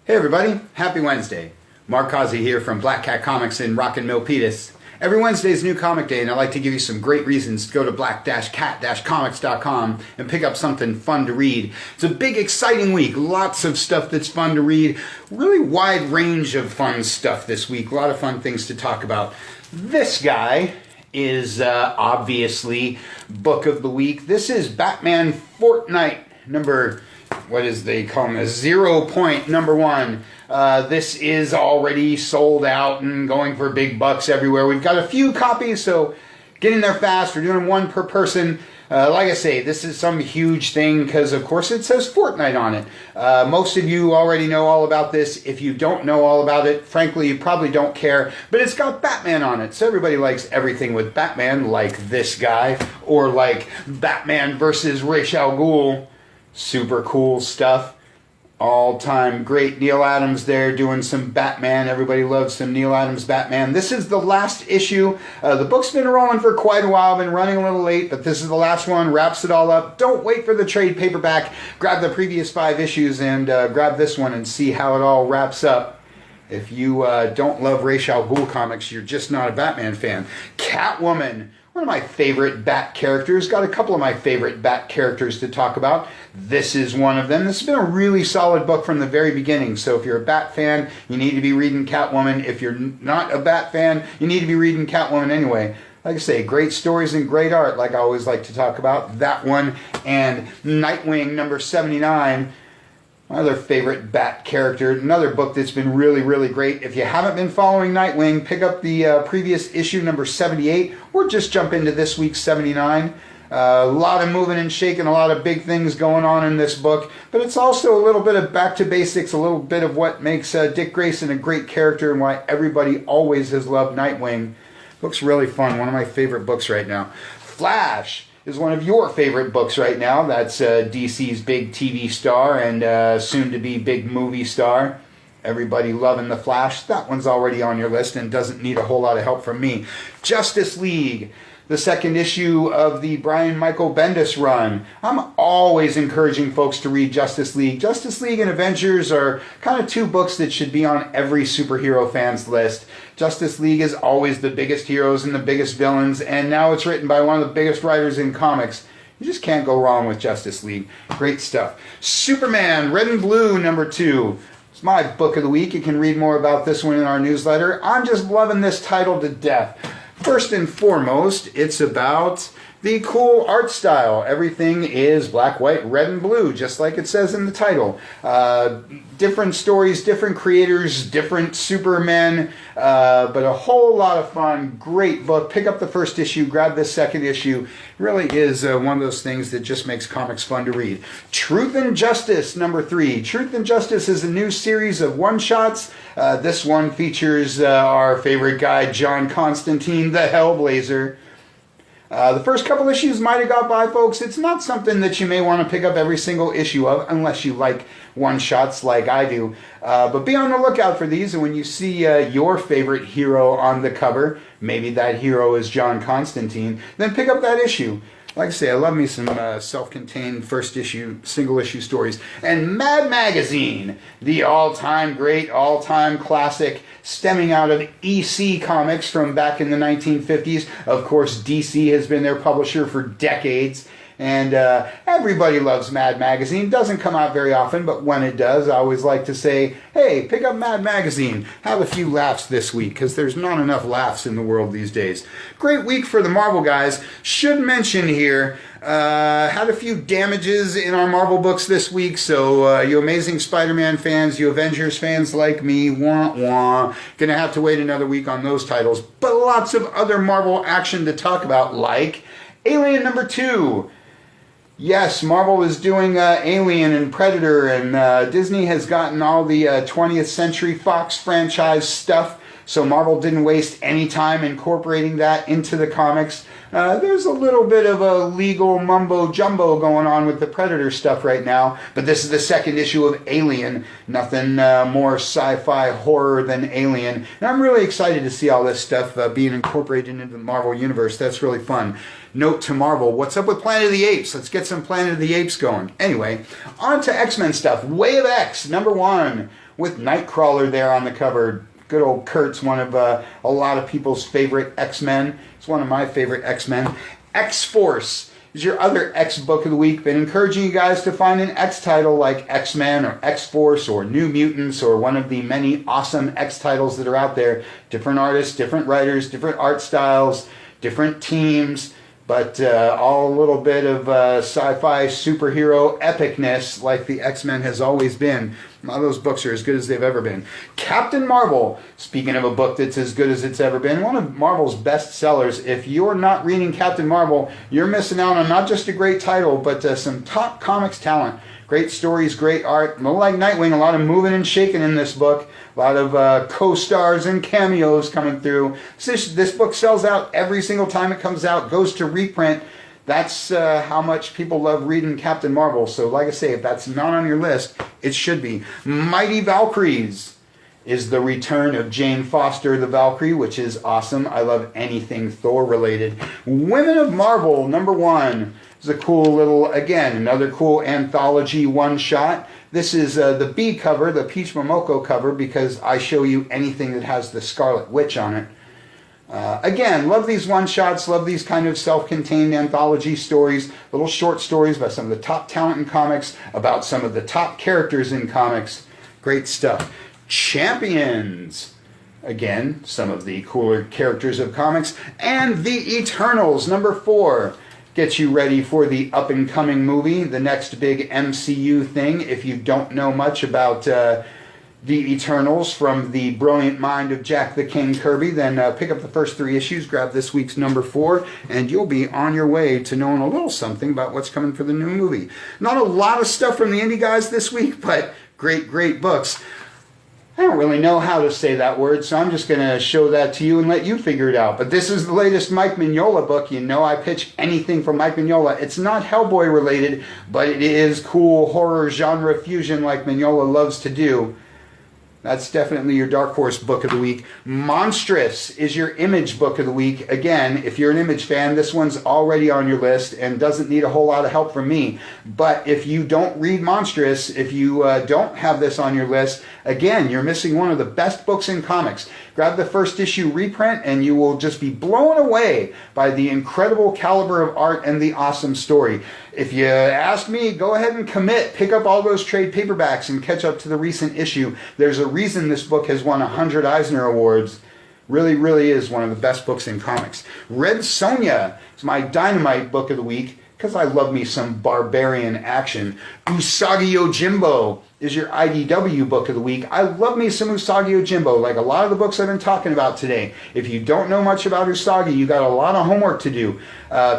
Hey everybody, happy Wednesday. Mark Causey here from Black Cat Comics in rockin Milpitas. Every Wednesday is New Comic Day, and I like to give you some great reasons to go to black-cat-comics.com and pick up something fun to read. It's a big, exciting week. Lots of stuff that's fun to read. Really wide range of fun stuff this week. A lot of fun things to talk about. This guy is obviously Book of the Week. This is Batman Fortnite number... what is they call them, a 0.1. This is already sold out and going for big bucks everywhere. We've got a few copies, so get in there fast. We're doing one per person. Like I say, this is some huge thing because, of course, it says Fortnite on it. Most of you already know all about this. If you don't know all about it, frankly, you probably don't care. But it's got Batman on it, so everybody likes everything with Batman, like this guy, or like Batman versus Ra's al Ghul. Super cool stuff. All-time great. Neil Adams there doing some Batman. Everybody loves some Neil Adams Batman. This is the last issue. The book's been rolling for quite a while. Been running a little late, but this is the last one. Wraps it all up. Don't wait for the trade paperback. Grab the previous 5 issues and grab this one and see how it all wraps up. If you don't love Ra's al Ghul comics, you're just not a Batman fan. Catwoman. One of my favorite Bat characters. Got a couple of my favorite Bat characters to talk about. This is one of them. This has been a really solid book from the very beginning. So if you're a Bat fan, you need to be reading Catwoman. If you're not a Bat fan, you need to be reading Catwoman anyway. Like I say, great stories and great art, like I always like to talk about. That one and Nightwing number 79. My other favorite Bat character. Another book that's been really, really great. If you haven't been following Nightwing, pick up the previous issue, number 78, or just jump into this week's 79. A lot of moving and shaking, a lot of big things going on in this book, but it's also a little bit of back to basics, a little bit of what makes Dick Grayson a great character and why everybody always has loved Nightwing. Book's really fun. One of my favorite books right now. Flash is one of your favorite books right now. That's DC's big TV star and soon-to-be big movie star. Everybody loving The Flash. That one's already on your list and doesn't need a whole lot of help from me. Justice League, the second issue of the Brian Michael Bendis run. I'm always encouraging folks to read Justice League. Justice League and Avengers are kind of two books that should be on every superhero fan's list. Justice League is always the biggest heroes and the biggest villains, and now it's written by one of the biggest writers in comics. You just can't go wrong with Justice League. Great stuff. Superman, Red and Blue, number 2. It's my book of the week. You can read more about this one in our newsletter. I'm just loving this title to death. First and foremost, it's about the cool art style. Everything is black, white, red, and blue, just like it says in the title. Different stories, different creators, different Supermen, but a whole lot of fun. Great book. Pick up the first issue, grab this second issue. It really is one of those things that just makes comics fun to read. Truth and Justice, number 3. Truth and Justice is a new series of one-shots. This one features our favorite guy, John Constantine, the Hellblazer. The first couple issues might have got by, folks. It's not something that you may want to pick up every single issue of, unless you like one-shots like I do. But be on the lookout for these, and when you see your favorite hero on the cover, maybe that hero is John Constantine, then pick up that issue. Like I say, I love me some self-contained first issue, single issue stories. And Mad Magazine, the all-time great, all-time classic, stemming out of EC Comics from back in the 1950s. Of course, DC has been their publisher for decades. And everybody loves Mad Magazine. Doesn't come out very often, but when it does, I always like to say, hey, pick up Mad Magazine. Have a few laughs this week, because there's not enough laughs in the world these days. Great week for the Marvel guys. Should mention here, had a few damages in our Marvel books this week, so you Amazing Spider-Man fans, you Avengers fans like me, wah-wah, gonna have to wait another week on those titles. But lots of other Marvel action to talk about, like Alien number 2. Yes, Marvel is doing Alien and Predator, and Disney has gotten all the 20th Century Fox franchise stuff, so Marvel didn't waste any time incorporating that into the comics. There's a little bit of a legal mumbo-jumbo going on with the Predator stuff right now, but this is the second issue of Alien. Nothing more sci-fi horror than Alien. And I'm really excited to see all this stuff being incorporated into the Marvel Universe. That's really fun. Note to Marvel, what's up with Planet of the Apes? Let's get some Planet of the Apes going. Anyway, on to X-Men stuff. Way of X, number 1. with Nightcrawler there on the cover. Good old Kurt's one of a lot of people's favorite X-Men. It's one of my favorite X-Men. X-Force is your other X book of the week. Been encouraging you guys to find an X title like X-Men or X-Force or New Mutants or one of the many awesome X titles that are out there. Different artists, different writers, different art styles, different teams, but all a little bit of sci-fi superhero epicness like the X-Men has always been. A lot of those books are as good as they've ever been. Captain Marvel, speaking of a book that's as good as it's ever been, one of Marvel's best sellers. If you're not reading Captain Marvel, you're missing out on not just a great title, but some top comics talent. Great stories, great art. More like Nightwing, a lot of moving and shaking in this book. A lot of co-stars and cameos coming through. This book sells out every single time it comes out, goes to reprint. That's how much people love reading Captain Marvel. So like I say, if that's not on your list, it should be. Mighty Valkyries is the return of Jane Foster the Valkyrie, which is awesome. I love anything Thor related. Women of Marvel, #1. It's a cool little, again, another cool anthology one-shot. This is the B cover, the Peach Momoko cover, because I show you anything that has the Scarlet Witch on it. Again, love these one-shots, love these kind of self-contained anthology stories, little short stories by some of the top talent in comics, about some of the top characters in comics. Great stuff. Champions. Again, some of the cooler characters of comics. And The Eternals, #4. Gets you ready for the up-and-coming movie, the next big MCU thing. If you don't know much about The Eternals from the brilliant mind of Jack the King Kirby, then pick up the first 3 issues, grab this week's #4, and you'll be on your way to knowing a little something about what's coming for the new movie. Not a lot of stuff from the indie guys this week, but great, great books. I don't really know how to say that word, so I'm just going to show that to you and let you figure it out. But this is the latest Mike Mignola book. You know I pitch anything from Mike Mignola. It's not Hellboy related, but it is cool horror genre fusion like Mignola loves to do. That's definitely your Dark Horse book of the week. Monstrous is your Image book of the week. Again, if you're an Image fan, this one's already on your list and doesn't need a whole lot of help from me. But if you don't read Monstrous, if you don't have this on your list, again, you're missing one of the best books in comics. Grab the first issue reprint and you will just be blown away by the incredible caliber of art and the awesome story. If you ask me, go ahead and commit. Pick up all those trade paperbacks and catch up to the recent issue. There's a reason this book has won 100 Eisner Awards. Really, really is one of the best books in comics. Red Sonia is my Dynamite book of the week because I love me some barbarian action. Usagi Yojimbo is your IDW book of the week. I love me some Usagi Yojimbo, like a lot of the books I've been talking about today. If you don't know much about Usagi, you got a lot of homework to do.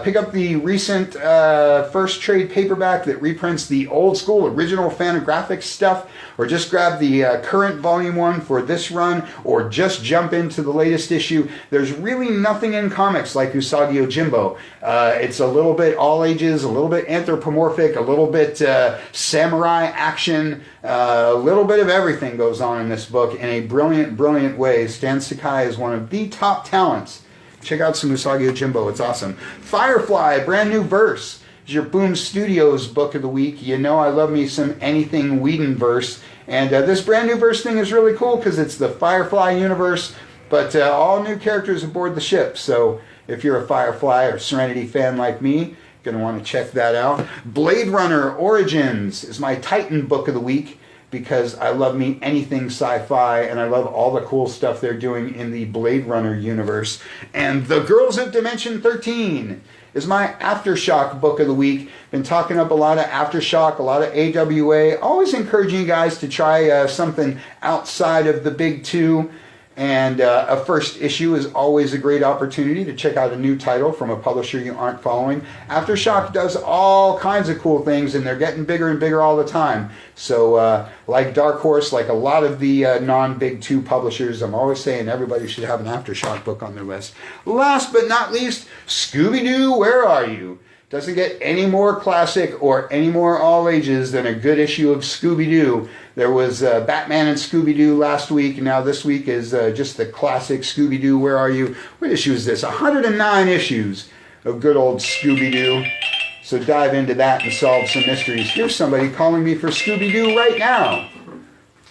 Pick up the recent first trade paperback that reprints the old school original Fantagraphics stuff, or just grab the current volume 1 for this run, or just jump into the latest issue. There's really nothing in comics like Usagi Yojimbo. It's a little bit all ages, a little bit anthropomorphic, a little bit samurai action, a little bit of everything goes on in this book in a brilliant, brilliant way. Stan Sakai is one of the top talents. Check out some Usagi Yojimbo. It's awesome. Firefly, brand new verse, is your Boom Studios book of the week. You know I love me some anything Whedon verse. And this brand new verse thing is really cool because it's the Firefly universe, but all new characters aboard the ship. So if you're a Firefly or Serenity fan like me, you're going to want to check that out. Blade Runner Origins is my Titan book of the week because I love me anything sci-fi and I love all the cool stuff they're doing in the Blade Runner universe. And The Girls of Dimension 13 is my Aftershock book of the week. Been talking up a lot of Aftershock, a lot of AWA. Always encouraging you guys to try something outside of the big two. And a first issue is always a great opportunity to check out a new title from a publisher you aren't following. Aftershock does all kinds of cool things, and they're getting bigger and bigger all the time. So like Dark Horse, like a lot of the non-Big Two publishers, I'm always saying everybody should have an Aftershock book on their list. Last but not least, ScoobyDoo, Where Are You? Doesn't get any more classic or any more all ages than a good issue of Scooby-Doo. There was Batman and Scooby-Doo last week, and now this week is just the classic Scooby-Doo, Where Are You? What issue is this? 109 issues of good old Scooby-Doo. So dive into that and solve some mysteries. Here's somebody calling me for Scooby-Doo right now.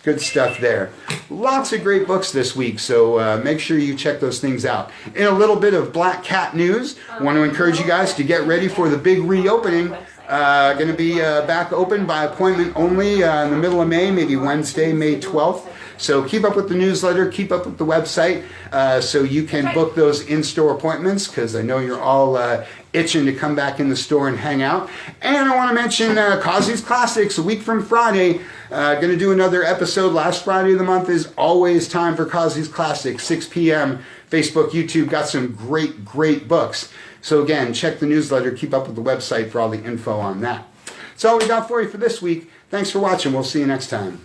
Good stuff there. Lots of great books this week, so make sure you check those things out. In a little bit of Black Cat news, I want to encourage you guys to get ready for the big reopening. Going to be back open by appointment only in the middle of May, maybe Wednesday, May 12th. So keep up with the newsletter, keep up with the website, so you can book those in-store appointments, because I know you're all itching to come back in the store and hang out. And I want to mention Cosby's Classics, a week from Friday. Going to do another episode. Last Friday of the month is always time for Cosby's Classics, 6 p.m. Facebook, YouTube, got some great books. So again, check the newsletter, keep up with the website for all the info on that. That's all we got for you for this week. Thanks for watching. We'll see you next time.